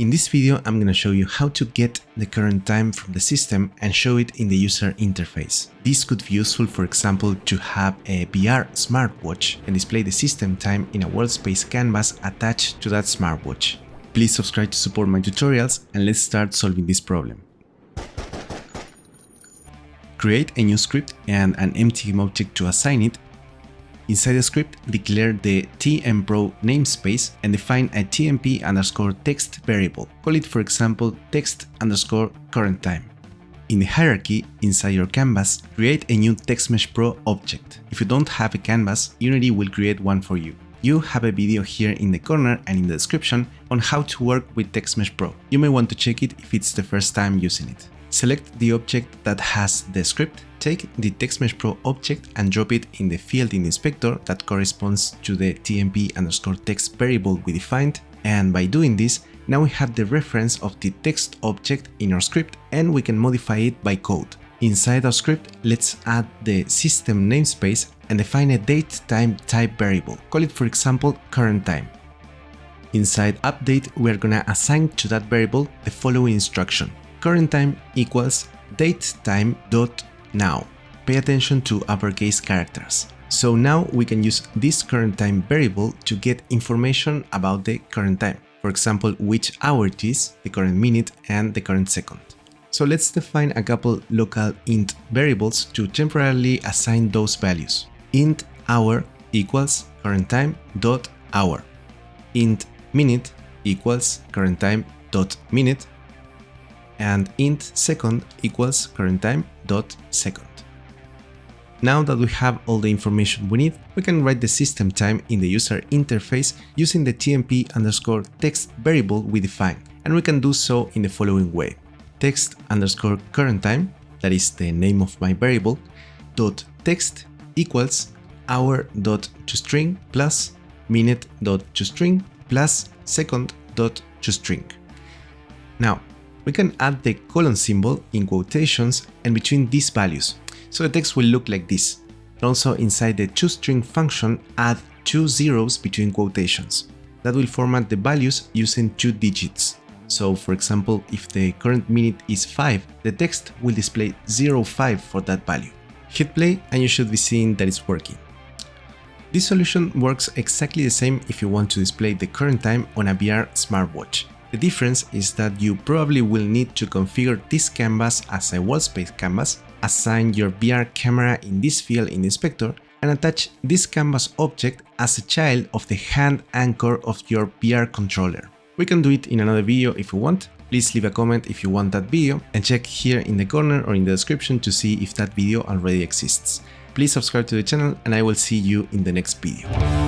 In this video, I'm gonna show you how to get the current time from the system and show it in the user interface. This could be useful, for example, to have a VR smartwatch and display the system time in a workspace canvas attached to that smartwatch. Please subscribe to support my tutorials and let's start solving this problem. Create a new script and an empty object to assign it. Inside the script, declare the tmpro namespace and define a tmp_text variable. Call it, for example, text_current time. In the hierarchy, inside your canvas, create a new TextMeshPro object. If you don't have a canvas, Unity will create one for you. You have a video here in the corner and in the description on how to work with TextMeshPro. You may want to check it if it's the first time using it. Select the object that has the script, take the TextMeshPro object and drop it in the field in the inspector that corresponds to the tmp_text variable we defined, and by doing this, now we have the reference of the text object in our script and we can modify it by code. Inside our script, let's add the system namespace and define a datetime type variable. Call it, for example, current time. Inside update, we're gonna assign to that variable the following instruction. Current time equals datetime.now. Pay attention to uppercase characters. So now we can use this current time variable to get information about the current time. For example, which hour it is, the current minute, and the current second. So let's define a couple local int variables to temporarily assign those values. Int hour equals current time dot hour. Int minute equals current time dot minute. And int second equals current time dot second. Now that we have all the information we need, we can write the system time in the user interface using the tmp_text variable we define, and we can do so in the following way. Text_current time, that is the name of my variable, dot text equals hour.toString plus minute.toString plus second.toString. Now, we can add the colon symbol in quotations and between these values, so the text will look like this. And also inside the toString function, add 2 zeros between quotations. That will format the values using 2 digits. So for example, if the current minute is 5, the text will display 05 for that value. Hit play and you should be seeing that it's working. This solution works exactly the same if you want to display the current time on a VR smartwatch. The difference is that you probably will need to configure this canvas as a wallspace canvas, assign your VR camera in this field in the inspector, and attach this canvas object as a child of the hand anchor of your VR controller. We can do it in another video if you want. Please leave a comment if you want that video and check here in the corner or in the description to see if that video already exists. Please subscribe to the channel and I will see you in the next video.